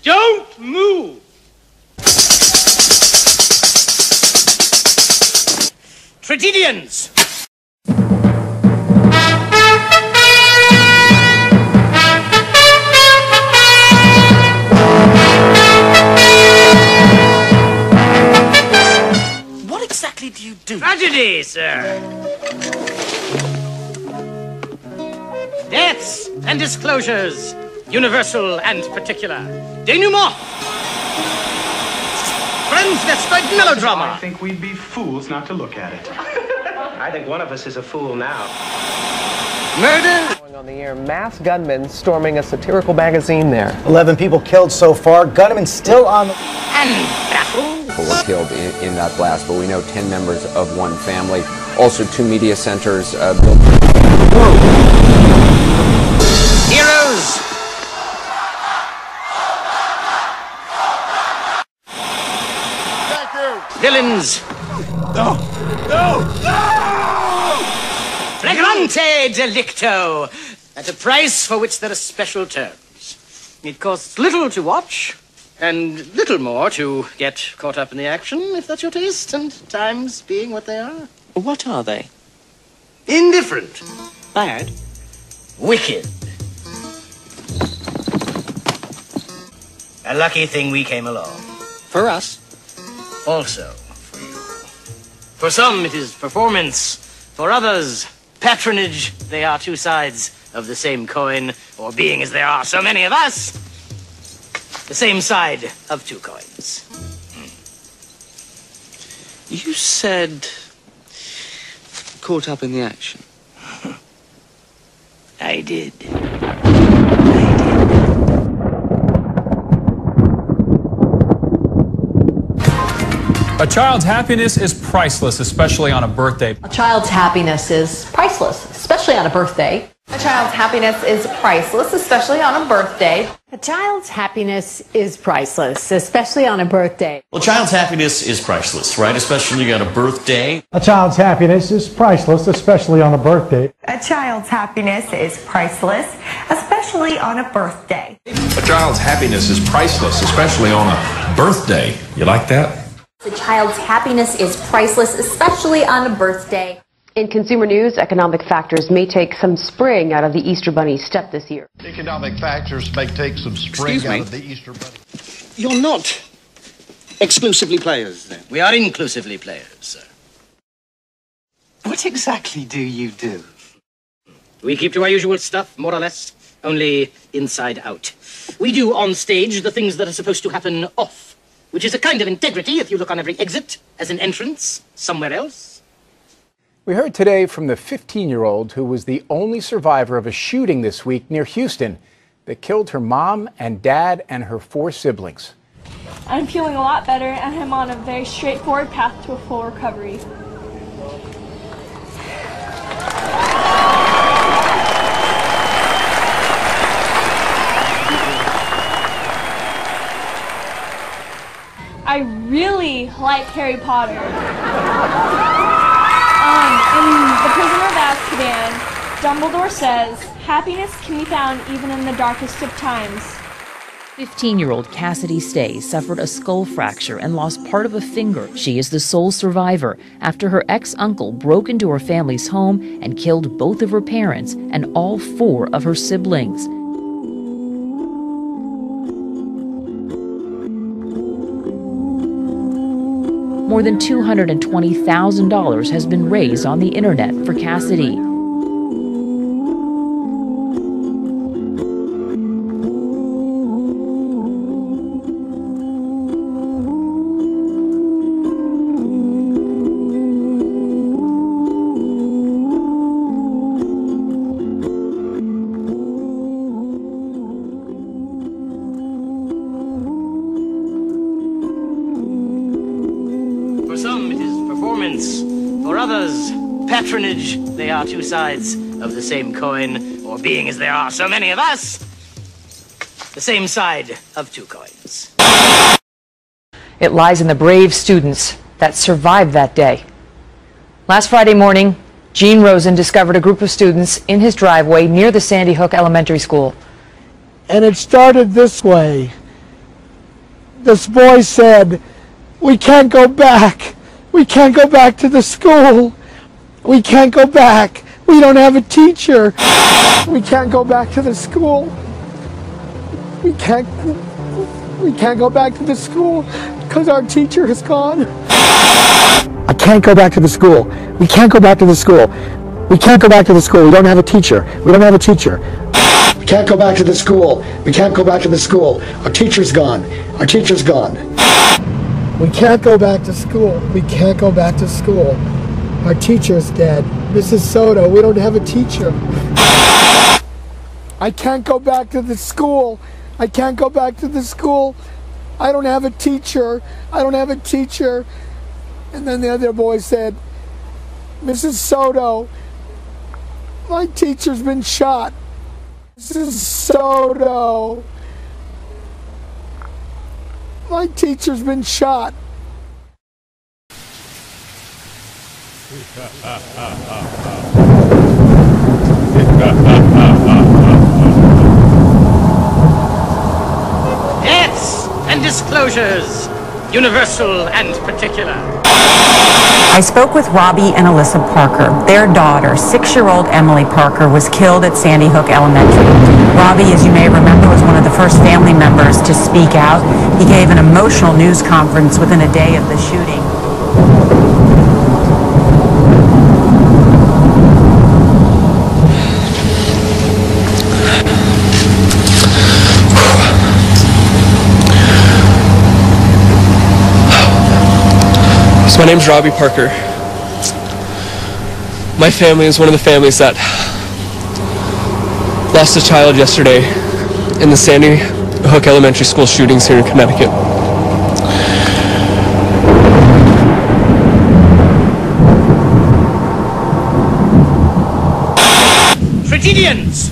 Don't move! Tragedians! What exactly do you do? Tragedy, sir. Deaths and disclosures, universal and particular. Denouement. Transvestite melodrama. I think we'd be fools not to look at it. I think one of us is a fool now. Murder. Going on the air, mass gunmen storming a satirical magazine there. 11 people killed so far. Gunmen still on the... And battle. People were killed in that blast, but we know 10 members of one family. Also, 2 media centers built. Heroes. Thank you. Villains. No! No! No! Flagrante delicto. At a price for which there are special terms. It costs little to watch, and little more to get caught up in the action, if that's your taste, and times being what they are. What are they? Indifferent. Bad? Wicked. A lucky thing we came along. For us? Also for you. For some, it is performance. For others, patronage. They are two sides of the same coin, or being as there are so many of us, the same side of two coins. You said caught up in the action. I did. A child's happiness is priceless, especially on a birthday. A child's happiness is priceless, especially on a birthday. A child's happiness is priceless, especially on a birthday. A child's happiness is priceless, especially on a birthday. Well, a child's happiness is priceless, right? Especially on a birthday. A child's happiness is priceless, especially on a birthday. A child's happiness is priceless, especially on a birthday. A child's happiness is priceless, especially on a birthday. You like that? A child's happiness is priceless, especially on a birthday. In consumer news, economic factors may take some spring out of the Easter Bunny's step this year. Economic factors may take some spring out of the Easter Bunny. You're not exclusively players, then? We are inclusively players, sir. What exactly do you do? We keep to our usual stuff, more or less, only inside out. We do on stage the things that are supposed to happen off, which is a kind of integrity if you look on every exit as an entrance somewhere else. We heard today from the 15-year-old who was the only survivor of a shooting this week near Houston that killed her mom and dad and her 4 siblings. I'm feeling a lot better, and I'm on a very straightforward path to a full recovery. I really like Harry Potter. In The Prisoner of Azkaban, Dumbledore says, happiness can be found even in the darkest of times. 15-year-old Cassidy Stay suffered a skull fracture and lost part of a finger. She is the sole survivor after her ex-uncle broke into her family's home and killed both of her parents and all 4 of her siblings. More than $220,000 has been raised on the internet for Cassidy. For some, it is performance. For others, patronage. They are two sides of the same coin, or being as there are so many of us, the same side of two coins. It lies in the brave students that survived that day. Last Friday morning, Gene Rosen discovered a group of students in his driveway near the Sandy Hook Elementary School. And it started this way. This boy said, "We can't go back. We can't go back to the school. We can't go back. We don't have a teacher. We can't go back to the school. We can't go back to the school because our teacher is gone." I can't go back to the school. We can't go back to the school. We can't go back to the school. We don't have a teacher. We don't have a teacher. We can't go back to the school. We can't go back to the school. Our teacher's gone. Our teacher's gone. We can't go back to school. We can't go back to school. Our teacher's dead. Mrs. Soto, we don't have a teacher. I can't go back to the school. I can't go back to the school. I don't have a teacher. I don't have a teacher. And then the other boy said, "Mrs. Soto, my teacher's been shot. Mrs. Soto, my teacher's been shot." Deaths and disclosures, universal and particular. I spoke with Robbie and Alyssa Parker. Their daughter, 6-year-old Emily Parker, was killed at Sandy Hook Elementary. Robbie, as you may remember, was one of the first family members to speak out. He gave an emotional news conference within a day of the shooting. So my name's Robbie Parker. My family is one of the families that lost a child yesterday in the Sandy Hook Elementary School shootings here in Connecticut. Tragedians!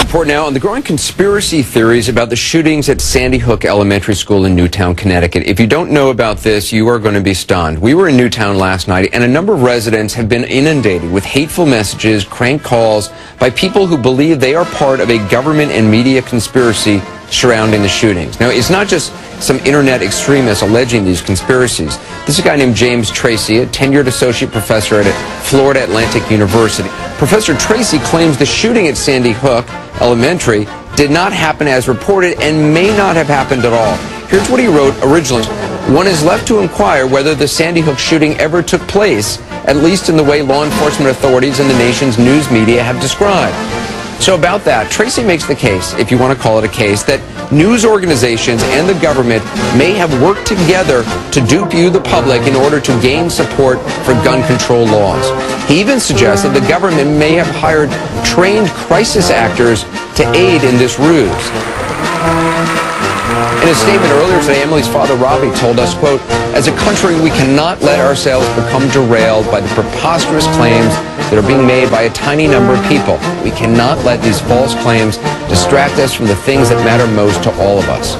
Report now on the growing conspiracy theories about the shootings at Sandy Hook Elementary School in Newtown, Connecticut. If you don't know about this, you are going to be stunned. We were in Newtown last night, and a number of residents have been inundated with hateful messages, crank calls by people who believe they are part of a government and media conspiracy surrounding the shootings. Now, it's not just some internet extremists alleging these conspiracies. This is a guy named James Tracy, a tenured associate professor at Florida Atlantic University. Professor Tracy claims the shooting at Sandy Hook Elementary did not happen as reported and may not have happened at all. Here's what he wrote originally. "One is left to inquire whether the Sandy Hook shooting ever took place, at least in the way law enforcement authorities and the nation's news media have described." So about that, Tracy makes the case, if you want to call it a case, that news organizations and the government may have worked together to dupe you, the public, in order to gain support for gun control laws. He even suggests that the government may have hired trained crisis actors to aid in this ruse. In a statement earlier today, Emily's father, Robbie, told us, quote, "As a country, we cannot let ourselves become derailed by the preposterous claims that are being made by a tiny number of people. We cannot let these false claims distract us from the things that matter most to all of us."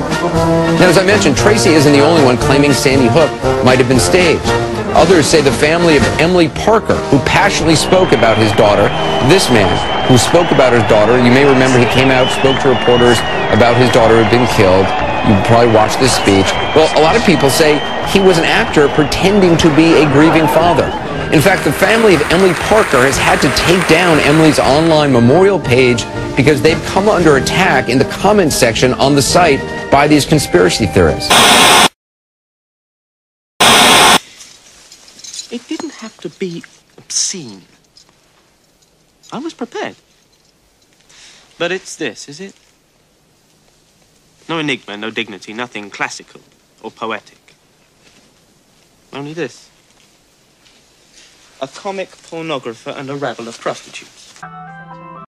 Now, as I mentioned, Tracy isn't the only one claiming Sandy Hook might have been staged. Others say the family of Emily Parker, who passionately spoke about his daughter, this man who spoke about his daughter, you may remember he came out, spoke to reporters about his daughter had been killed. You probably watched this speech. Well, a lot of people say he was an actor pretending to be a grieving father. In fact, the family of Emily Parker has had to take down Emily's online memorial page because they've come under attack in the comments section on the site by these conspiracy theorists. It didn't have to be obscene. I was prepared. But it's this, is it? No enigma, no dignity, nothing classical or poetic. Only this. A comic pornographer and a rabble of prostitutes.